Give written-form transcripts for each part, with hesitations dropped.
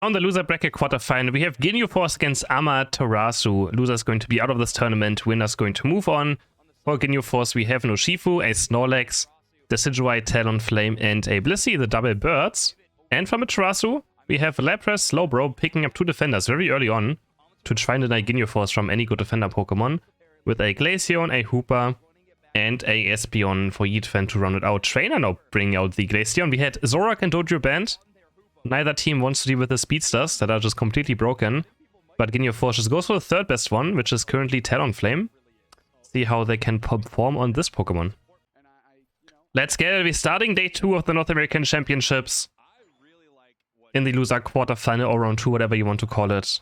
On the loser bracket quarterfinal, we have Ginyu Force against Amaterasu. Loser is going to be out of this tournament. Winner is going to move on. For Ginyu Force, we have an Urshifu, a Snorlax, Decidueye, Talonflame, and a Blissey, the double birds. And from Amaterasu, we have Lapras, Slowbro picking up 2 defenders very early on to try and deny Ginyu Force from any good defender Pokemon, with a Glaceon, a Hooper, and a Espeon for Yidfen to round it out. Trainer now bringing out the Glaceon. We had Zorak and Dojo banned. Neither team wants to deal with the speedsters that are just completely broken. But Ginyu Force just goes for the third best one, which is currently Talonflame. See how they can perform on this Pokemon. Let's get it. We're starting day 2 of the North American Championships. In the loser quarterfinal or round 2, whatever you want to call it.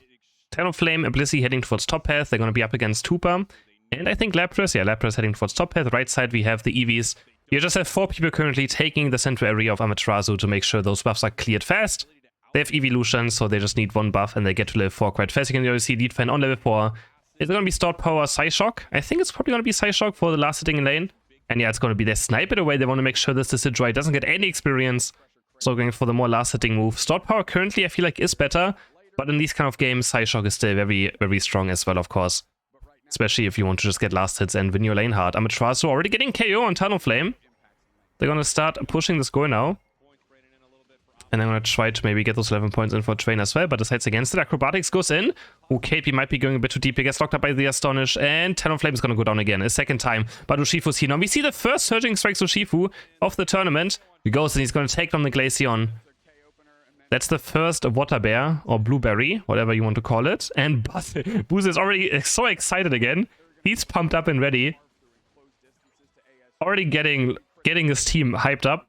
Talonflame and Blissey heading towards top path. They're going to be up against Hooper. And I think Lapras. Yeah, Lapras heading towards top path. Right side we have the Eevees. You just have 4 people currently taking the central area of Amaterasu to make sure those buffs are cleared fast. They have evolutions, so they just need 1 buff and they get to level 4 quite fast. You can already see Leadfan on level 4. Is it going to be Stored Power Psyshock? I think it's probably going to be Psyshock for the last hitting lane. And yeah, it's going to be their Snipe it away. They want to make sure this Decidueye doesn't get any experience. So going for the more last hitting move. Stored Power currently I feel like is better. But in these kind of games, Psyshock is still very, very strong as well, of course. Especially if you want to just get last hits and win your lane hard. Amaterasu already getting KO on Talonflame. They're going to start pushing this goal now. And I'm going to try to maybe get those 11 points in for Train as well, but decides against it. Acrobatics goes in. Okay, we might be going a bit too deep. He gets locked up by the Astonish, and Talonflame is going to go down again a second time. But Urshifu's here now. We see the first Surging Strikes Urshifu of the tournament. He goes and he's going to take down the Glaceon. That's the first Water Bear, or Blueberry, whatever you want to call it. And Booz is already so excited again. He's pumped up and ready. Already getting his team hyped up.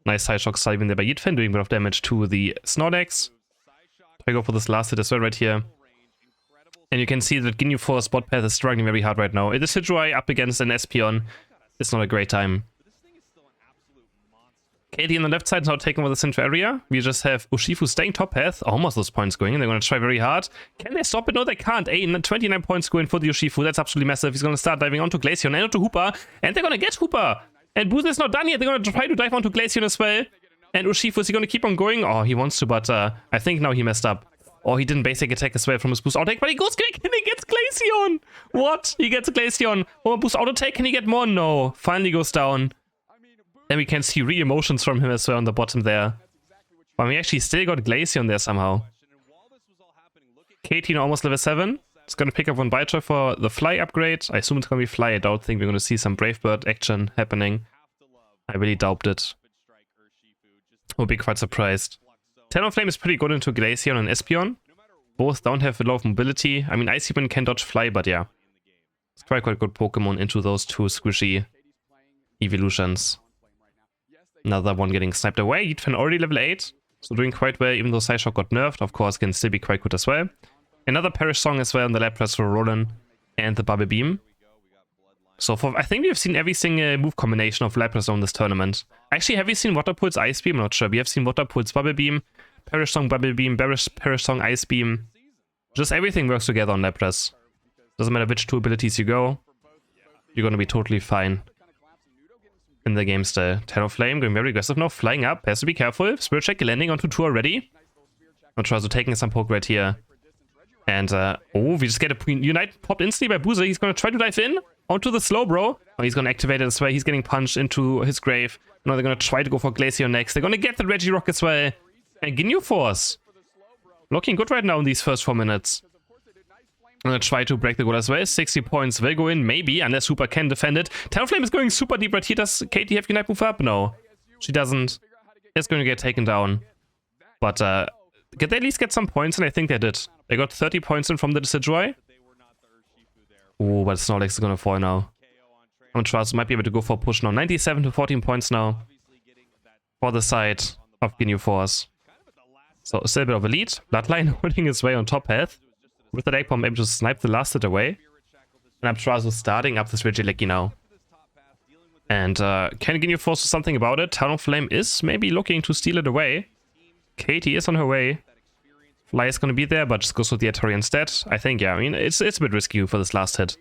Nice Psyshock style there by Yidfen, doing a bit of damage to the Snorlax. I go for this last hit as well right here. And you can see that Ginyu Force bot path is struggling very hard right now. It is Decidueye up against an Espeon. It's not a great time. Katie on the left side is now taking over the central area. We just have Urshifu staying top path. Almost those points going in. They're going to try very hard. Can they stop it? No, they can't. 29 points going for the Urshifu. That's absolutely massive. He's going to start diving onto Glaceon and onto Hooper. And they're going to get Hooper. And Booz is not done yet. They're going to try to dive onto Glaceon as well. And Urshifu, is he going to keep on going? Oh, he wants to, but I think now he messed up. Or he didn't basic attack as well from his boost auto attack, but he goes quick and he gets Glaceon. What? He gets Glaceon. Oh, boost auto attack. Can he get more? No. Finally goes down. Then we can see re-emotions from him as well on the bottom there. But we actually still got Glaceon there somehow. Katie almost level 7. It's going to pick up 1 Biter for the Fly upgrade. I assume it's going to be Fly. I don't think we're going to see some Brave Bird action happening. I really doubt it. I'll be quite surprised. Talonflame is pretty good into Glaceon and Espeon. Both don't have a lot of mobility. I mean, Icy Wind can dodge Fly, but yeah. It's quite good Pokemon into those 2 squishy evolutions. Another one getting sniped away. Yidfen already level 8. So doing quite well, even though Psyshock got nerfed. Of course, can still be quite good as well. Another Perish Song as well on the Lapras for Roland. And the Bubble Beam. So I think we've seen every single move combination of Lapras on this tournament. Actually, have we seen Water Pulse, Ice Beam? I'm not sure. We have seen Water Pulse, Bubble Beam, Perish Song, Bubble Beam, Perish Song, Ice Beam. Just everything works together on Lapras. Doesn't matter which 2 abilities you go. You're going to be totally fine in the game still. Talonflame going very aggressive now, flying up. Has to be careful. Spirit Check landing onto 2 already. Amaterasu taking some poke right here. And, oh, we just get a Unite popped instantly by Boozer. He's going to try to dive in onto the Slowbro. Oh, he's going to activate it as well. He's getting punched into his grave. Now they're going to try to go for Glaceon next. They're going to get the Regieleki as well. And Ginyu Force. Looking good right now in these first 4 minutes. I'm going to try to break the goal as well. 60 points will go in, maybe, unless Hooper can defend it. Talonflame is going super deep right here. Does Katie have Unite move up? No. She doesn't. It's going to get taken down. But, did they at least get some points? And I think they did. They got 30 points in from the Decidueye. Oh, but Snorlax is going to fall now. Amaterasu might be able to go for a push now. 97 to 14 points now. For the side of Ginyu Force. So, still a bit of a lead. Bloodline holding his way on top path. With the Egg Bomb able to snipe the last hit away. And Amaterasu starting up this Regieleki now. And can Ginyu Force do something about it? Talonflame is maybe looking to steal it away. Katie is on her way. Fly is going to be there, but just goes with the Atari instead. I think, yeah, I mean, it's a bit risky for this last hit.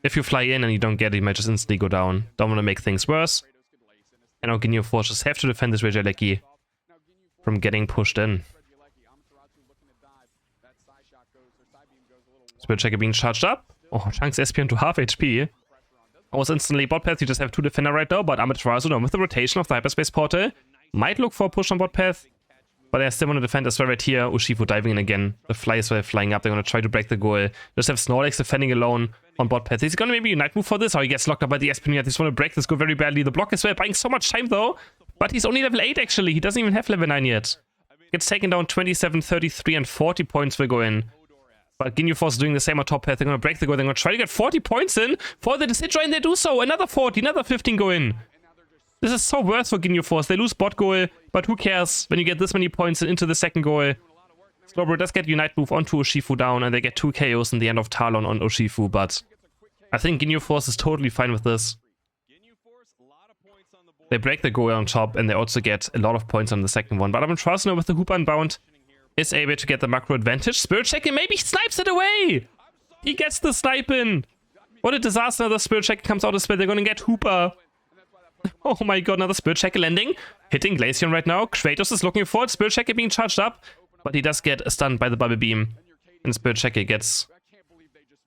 If you fly in and you don't get it, you might just instantly go down. Don't want to make things worse. And now Ginyu Force just have to defend this Regieleki. from getting pushed in. Spirit Checker being charged up. Oh, chunks Espion to half HP. Almost instantly bot path. You just have 2 defender right now, but Amaterasu now with the rotation of the hyperspace portal might look for a push on bot path. But they still want to defend as well right here. Urshifu diving in again. The fly is flying up. They're going to try to break the goal. Just have Snorlax defending alone on bot path. He's going to maybe Unite move for this, or he gets locked up by the Espion. They just want to break this goal very badly. The block is buying so much time though. But he's only level 8 actually. He doesn't even have level 9 yet. Gets taken down 27, 33, and 40 points will go in. But Ginyu Force is doing the same on top path. They're going to break the goal. They're going to try to get 40 points in for the Decidueye, and they do so. Another 40, another 15 go in. This is so worse for Ginyu Force. They lose bot goal, but who cares when you get this many points into the second goal. Slowbro does get Unite move onto Urshifu down, and they get 2 KOs in the end of Talon on Urshifu, but I think Ginyu Force is totally fine with this. They break the goal on top, and they also get a lot of points on the second one. But Amaterasu with the Hoop Unbound is able to get the macro advantage. Spirit Checker maybe snipes it away! He gets the snipe in! What a disaster. Another Spirit Checker comes out of spell. They're going to get Hooper. Oh my god, another Spirit Checker landing. Hitting Glaceon right now. Kratos is looking for it. Spirit Checker being charged up. But he does get stunned by the Bubble Beam. And Spirit Checker gets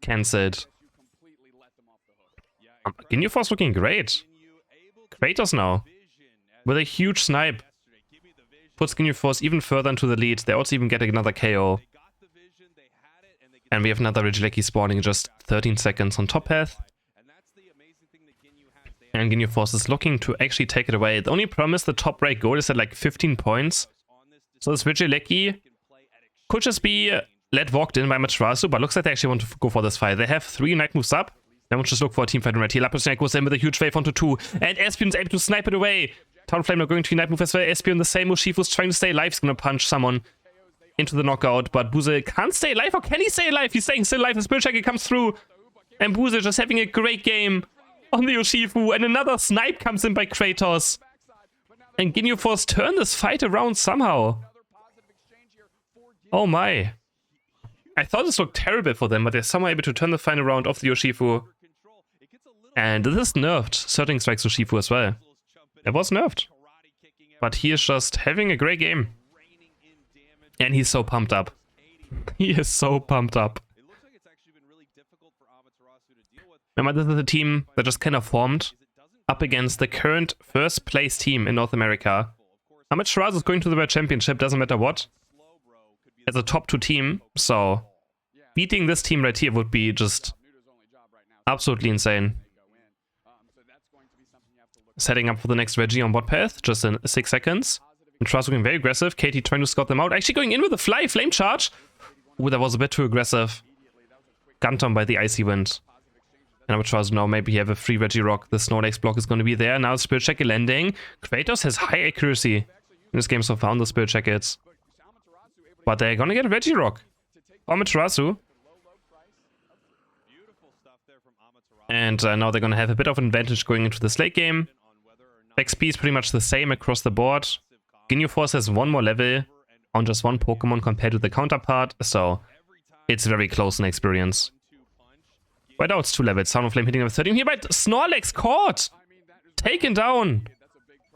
cancelled. Ginyu Force looking great. Kratos now. With a huge snipe. Puts Ginyu Force even further into the lead. They also even get another KO. And we have another Regieleki spawning in just 13 seconds on top path. And Ginyu Force is looking to actually take it away. The only problem is the top right goal is at like 15 points. So this Regieleki could just be let walked in by Amaterasu, but looks like they actually want to go for this fight. They have 3 Unite moves up. They want to just look for a team fight right here. Lapras goes in with a huge wave onto 2. And Espion's able to snipe it away. Talonflame are going to Unite move as well. Espion the same. Urshifu's trying to stay alive. He's going to punch someone into the knockout. But Buze can't stay alive. Or can he stay alive? He's staying still alive. The Spirit Checker comes through. And Buze just having a great game on the Urshifu. And another snipe comes in by Kratos. And Ginyu Force turn this fight around somehow. Oh my. I thought this looked terrible for them, but they're somehow able to turn the fight around of the Urshifu. And this is nerfed. Certain strikes Urshifu as well. It was nerfed. But he is just having a great game. And he's so pumped up. He is so pumped up. Remember, this is a team that just kind of formed up against the current first place team in North America. Amaterasu is going to the World Championship, doesn't matter what. As a top 2 team, so beating this team right here would be just absolutely insane. Setting up for the next Reggie on bot path, just in 6 seconds. Amaterasu looking very aggressive. Katie trying to scout them out. Actually going in with a flame charge. Ooh, that was a bit too aggressive. Gunned on by the Icy Wind. And Amaterasu now maybe have a free Regirock. The Snorlax block is going to be there. Now Spirit Checker landing. Kratos has high accuracy in this game so far on the Spirit Checkers. But they're going to get a Regirock. Amaterasu. And now they're going to have a bit of an advantage going into this late game. XP is pretty much the same across the board. Ginyu Force has 1 more level on just 1 Pokemon compared to the counterpart, so it's very close in experience. Right now it's 2 levels. Sound of Flame hitting level 13 here, but Snorlax caught! Taken down!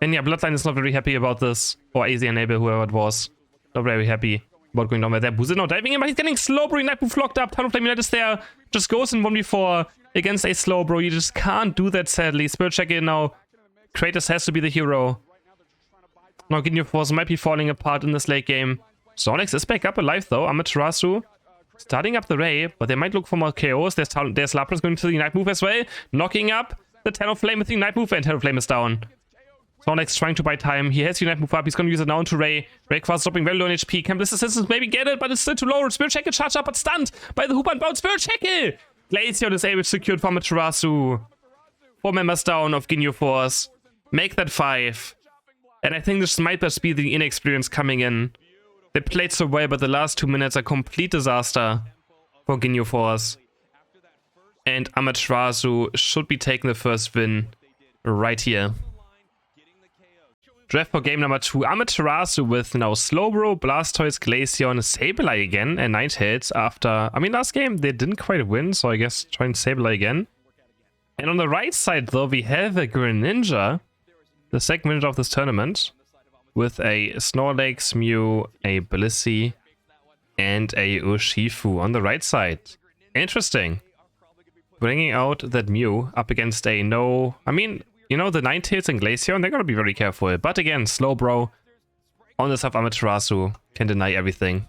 And yeah, Bloodline is not very happy about this. Or AZ Enable, whoever it was. Not very happy about going down by there. Buze now diving in, but he's getting Slowbro. Unite move locked up. Talonflame Unite is there. Just goes in 1v4 against a Slowbro. You just can't do that, sadly. Spirit Checker now. Kratos has to be the hero. Now Ginyu Force might be falling apart in this late game. Snorlax is back up alive though. Amaterasu starting up the Ray, but they might look for more KOs. There's Lapras going to the Unite move as well. Knocking up the Talonflame with the Unite move, and Talonflame is down. Snorlax trying to buy time. He has Unite move up. He's going to use it now into Ray. Rayquaza dropping very low on HP. Can this assistance maybe get it, but it's still too low. Spirit Checker charged up, but stunned by the Hoop Unbound. Spirit Checker! Glaceon is able to secure for Amaterasu. 4 members down of Ginyu Force. Make that 5. And I think this might just be the inexperience coming in. They played so well, but the last 2 minutes are complete disaster for Ginyu Force. And Amaterasu should be taking the first win right here. Draft for game number 2. Amaterasu with now Slowbro, Blastoise, Glaceon, Sableye again, and 9 hits after... I mean, last game they didn't quite win, so I guess trying Sableye again. And on the right side, though, we have a Greninja. The second winner of this tournament. with a Snorlax, Mew, a Blissey, and a Urshifu on the right side. Interesting. Bringing out that Mew up against a no... I mean, you know, the Ninetales and Glaceon, they're gonna be very careful. But again, Slowbro on the side of Amaterasu can deny everything.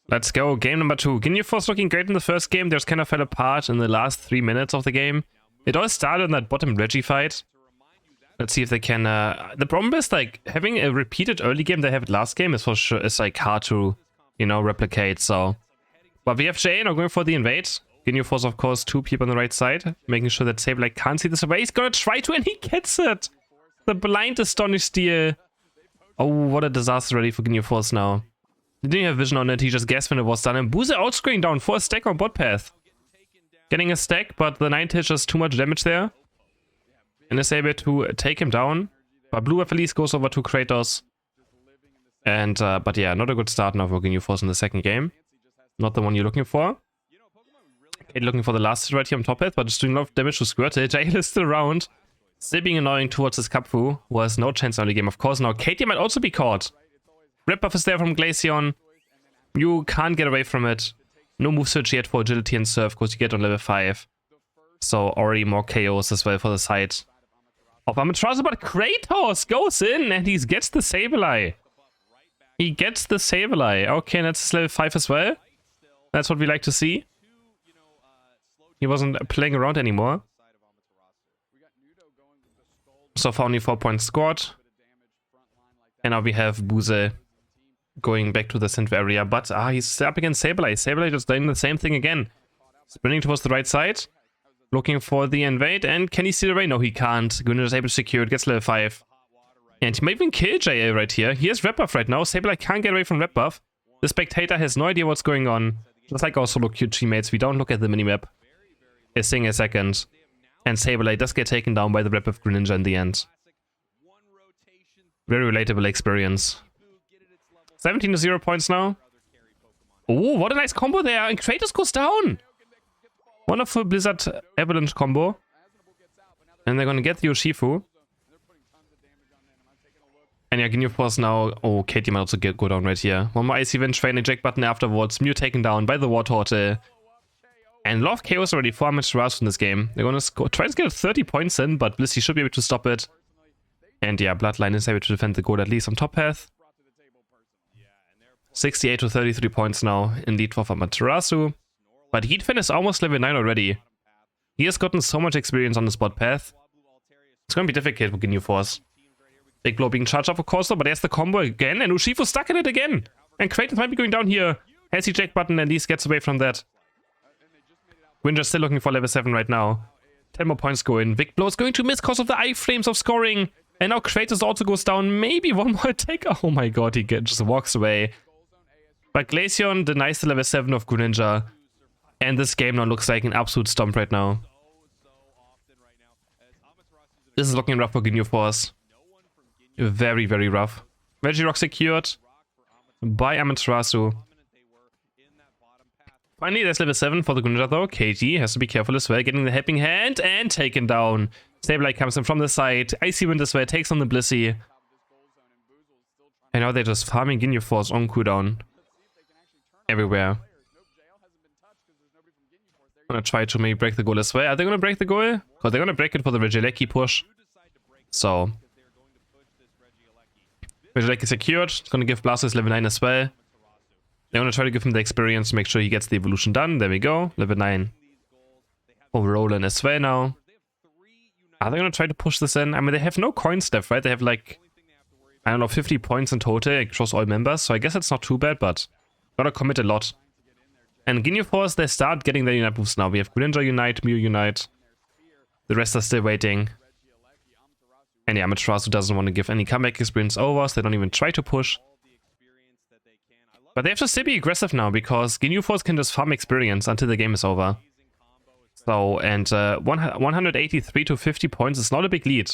Let's go. Game number 2. Ginyu Force looking great in the first game. There's kind of fell apart in the last 3 minutes of the game. It all started in that bottom Reggie fight. Let's see if they can... the problem is, like, having a repeated early game they have last game is for sure... It's, like, hard to, you know, replicate, so... But we have JA now going for the invade. Ginyu Force, of course, 2 people on the right side. Making sure that Sableye can't see this away. He's gonna try to, and he gets it! The blind Astonish Steal. Oh, what a disaster already for Ginyu Force now. He didn't have vision on it, he just guessed when it was done. And Boozer outscreening down for a stack on bot path. Getting a stack, but the Ninetales just too much damage there. And is able to take him down. But Blue at least goes over to Kratos. And, but yeah, not a good start now for Ginyu Force in the second game. Not the one you're looking for. Kate looking for the last hit right here on top path, but just doing a lot of damage to Squirtle. Jail is still around. Still being annoying towards his Kapfu, who has no chance in early game, of course. Now Katie might also be caught. Red buff is there from Glaceon. You can't get away from it. No move search yet for Agility and Surf, because you get on level 5. So already more KOs as well for the side of Amaterasu, but Kratos goes in and he gets the Sableye. He gets the Sableye. Okay, and that's level 5 as well. That's what we like to see. He wasn't playing around anymore. So far only 4 points scored. And now we have Buze going back to the center area. But he's up against Sableye. Sableye just doing the same thing again. Spinning towards the right side. Looking for the invade. And can he steal away? No, he can't. Gunnar is able to secure it. Gets level 5. And he might even kill JA right here. He has red buff right now. Sableye can't get away from red buff. The spectator has no idea what's going on. Just like our solo queue teammates, we don't look at the minimap. A single second. And Sableye does get taken down by the red buff Greninja in the end. Very relatable experience. 17 to 0 points now. Oh, what a nice combo there. And Kratos goes down. Wonderful Blizzard Avalanche combo. And they're going to get the Urshifu. And yeah, Ginyu Force now. Oh, Katie might also go down right here. One more Icy Wind, train eject button afterwards. Mew taken down by the War Turtle. And a lot of chaos already for Amaterasu in this game. They're going to try to get 30 points in, but Blissey should be able to stop it. And yeah, Bloodline is able to defend the goal at least on top path. 68 to 33 points now in lead for Amaterasu. But Heatfin is almost level 9 already. He has gotten so much experience on the spot path. It's going to be difficult for Ginyu Force. Big Blow being charged up, of course, though, but there's the combo again, and Urshifu stuck in it again. And Kratos might be going down here. Has the eject button, at least gets away from that. Winter's still looking for level 7 right now. 10 more points go in. Big Blow is going to miss because of the iframes of scoring. And now Kratos also goes down. Maybe one more attack. Oh my god, he just walks away. But Glaceon denies the level 7 of Greninja. And this game now looks like an absolute stomp right now. This is looking rough for Ginyu Force. Very, very rough. Regieleki secured by Amaterasu. Finally, there's level 7 for the Greninja though. KG has to be careful as well, getting the helping hand and taken down. Sableye comes in from the side. Icy Wind as well, takes on the Blissey. And now they're just farming Ginyu Force on cooldown. Everywhere. I'm gonna try to maybe break the goal as well. Are they gonna break the goal? Because they're gonna break it for the Regieleki push. So. Regieleki secured. It's gonna give Blastoise level 9 as well. They're gonna try to give him the experience to make sure he gets the evolution done. There we go. Level 9. For Roland as well now. Are they gonna try to push this in? I mean, they have no coins left, right? They have like, I don't know, 50 points in total across all members. So I guess it's not too bad, but gotta commit a lot. And Ginyu Force, they start getting their Unite moves now. We have Greninja Unite, Mew Unite. The rest are still waiting. And yeah, Amaterasu doesn't want to give any comeback experience over, so they don't even try to push. But they have to still be aggressive now, because Ginyu Force can just farm experience until the game is over. So, and 183 to 50 points is not a big lead.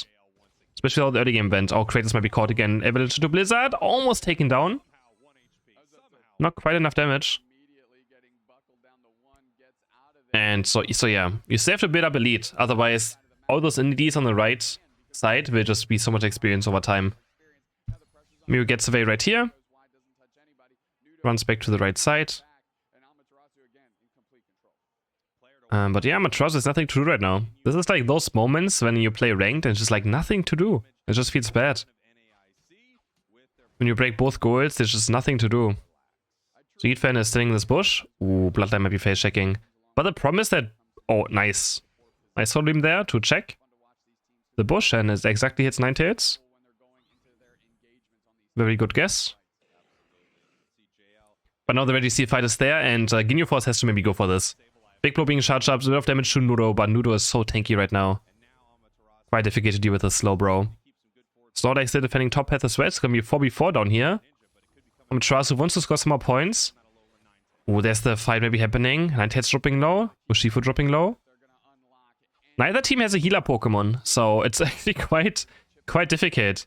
Especially without the early game event. Oh, Kratos might be caught again. Avalanche to Blizzard, almost taken down. Not quite enough damage. And so yeah, you still have to build up a lead. Otherwise, all those indies on the right side will just be so much experience over time. Mew gets away right here. Runs back to the right side. But yeah, Amaterasu is nothing to do right now. This is like those moments when you play ranked and it's just like nothing to do. It just feels bad. When you break both goals, there's just nothing to do. So Yietfan is sitting in this bush. Ooh, Bloodline might be face checking. But the problem is that... Oh, nice. I saw him there to check the bush and it exactly hits Ninetales. Very good guess. But now the Regieleki fight is there and Ginyu Force has to maybe go for this. Big blow being charged up, a bit of damage to Nudo, but Nudo is so tanky right now. Quite difficult to deal with this slow bro. Snorlax still defending top path as well. It's gonna be 4v4 down here. Amaterasu wants to score some more points. Oh, there's the fight maybe happening. Ninetales dropping low. Urshifu dropping low. Neither team has a healer Pokemon, so it's actually quite difficult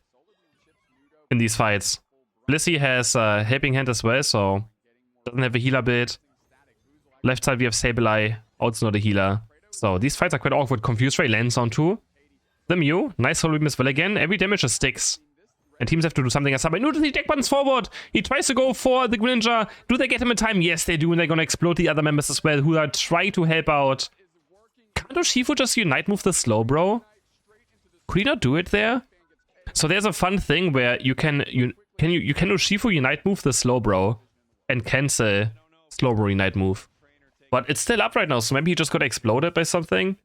in these fights. Blissey has a helping hand as well, so doesn't have a healer build. Left side we have Sableye, also not a healer. So these fights are quite awkward. Confused Ray lands on two. The Mew, nice Soul Beam as well again. Every damage just sticks. And teams have to do something else. But no, the deck buttons forward. He tries to go for the Greninja. Do they get him in time? Yes, they do. And they're going to explode the other members as well, who are trying to help out. Can't Urshifu just Unite move the slow, bro? Could he not do it there? So there's a fun thing where you can Urshifu Unite move the slow, bro, and cancel slow bro Unite move. But it's still up right now, so maybe he just got exploded by something.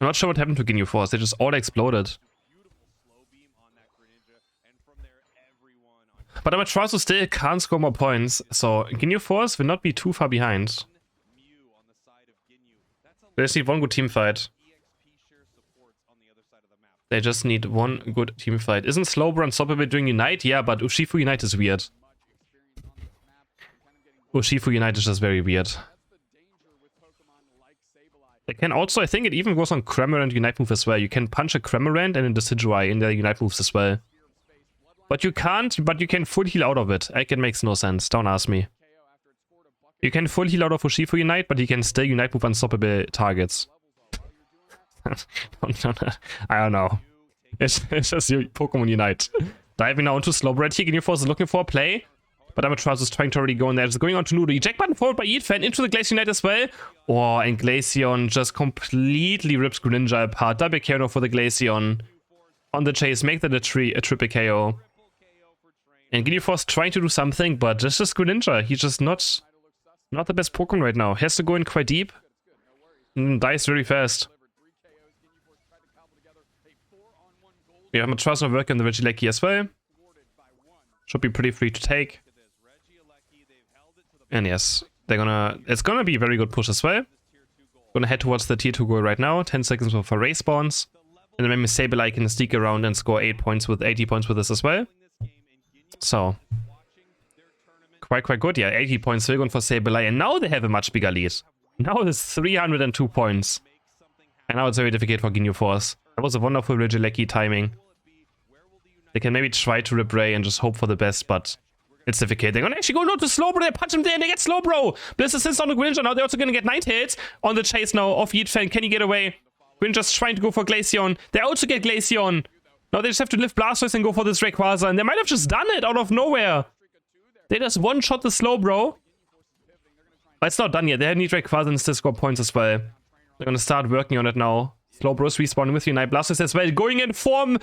I'm not sure what happened to Ginyu Force. They just all exploded. But Amaterasu still can't score more points, so Ginyu Force will not be too far behind. They just need one good team fight. They just need one good team fight. Isn't Slowbro unstoppable doing Unite? Yeah, but Urshifu Unite is weird. Urshifu Unite is just very weird. They can also, I think it even goes on Cramorant Unite move as well. You can punch a Cramorant and a Decidueye in their Unite moves as well. But you can't, but you can full heal out of it. It makes no sense, don't ask me. You can full heal out of Urshifu Unite, but you can still Unite move unstoppable targets. I don't know. It's just your Pokemon Unite. Diving now into Slowbro here. Ginyu Force is looking for a play. But Amaterasu is trying to already go in there. It's going on to Nudo. Eject button forward by Yietfan into the Glaceon Unite as well. Oh, and Glaceon just completely rips Greninja apart. Double KO for the Glaceon. On the chase, make that a triple KO. And Ginyu Force trying to do something, but this is Greninja. He's just not the best Pokemon right now. Has to go in quite deep. And dies very fast. We have Amaterasu working on the Regieleki as well. Should be pretty free to take. And yes, it's gonna be a very good push as well. Gonna head towards the tier 2 goal right now. 10 seconds for race spawns. And then maybe Sableye can sneak around and score 80 points with this as well. So quite good. Yeah, 80 points still going for Sableye. And now they have a much bigger lead. Now it's 302 points. And now it's very difficult for Ginyu Force. That was a wonderful Regieleki timing. They can maybe try to rip Ray and just hope for the best, but it's difficult. They're gonna actually go no to Slowbro. They punch him there and they get Slowbro. Bliss assist on the Greninja. Now they're also gonna get Ninetales on the chase now of Yietfan. Can he get away? Greninja's trying to go for Glaceon. They also get Glaceon. Now they just have to lift Blastoise and go for this Rayquaza. And they might have just done it out of nowhere. They just one-shot the Slowbro. But it's not done yet. They need Rayquaza and still score points as well. They're gonna start working on it now. Slowbro's respawning with Unite. Blastoise as well. Going in form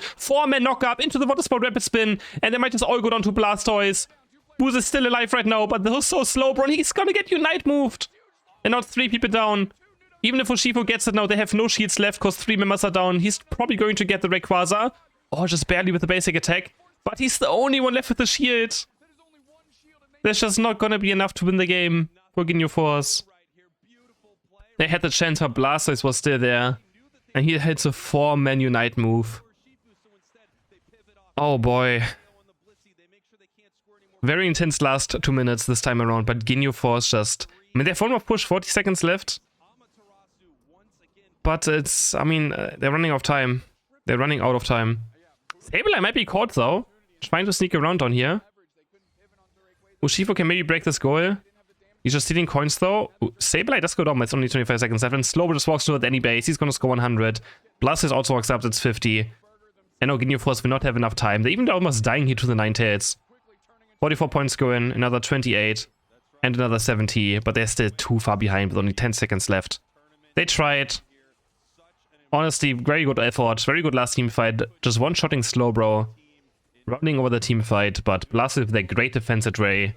and knock up into the water spout rapid spin. And they might just all go down to Blastoise. Booze is still alive right now, but they're so slow, bro. He's gonna get Unite moved. And not 3 people down. Even if Urshifu gets it now, they have no shields left because 3 members are down. He's probably going to get the Rayquaza. Oh, just barely with the basic attack. But he's the only one left with the shield. There's just not gonna be enough to win the game for Ginyu Force. They had the chance, but Blastoise was still there. And he hits a 4-man Unite move. Oh boy. Very intense last 2 minutes this time around, but Ginyu Force just... I mean, they have one more push, 40 seconds left. But it's... I mean, they're running out of time. They're running out of time. Sableye might be caught though. Trying to sneak around on here. Urshifu can maybe break this goal. He's just stealing coins though. Sableye does go down, but it's only 25 seconds left. And Slowbro just walks through at any base. He's gonna score 100. Blastoise also walks up, that's 50. I know Ginyu Force will not have enough time. They're even almost dying here to the Ninetales. 44 points go in, another 28, and another 70, but they're still too far behind with only 10 seconds left. They tried. Honestly, very good effort, very good last team fight. Just one-shotting Slowbro, running over the team fight, but plus with their great defense at Ray.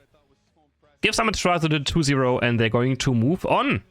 Gives Amaterasu the 2-0, and they're going to move on.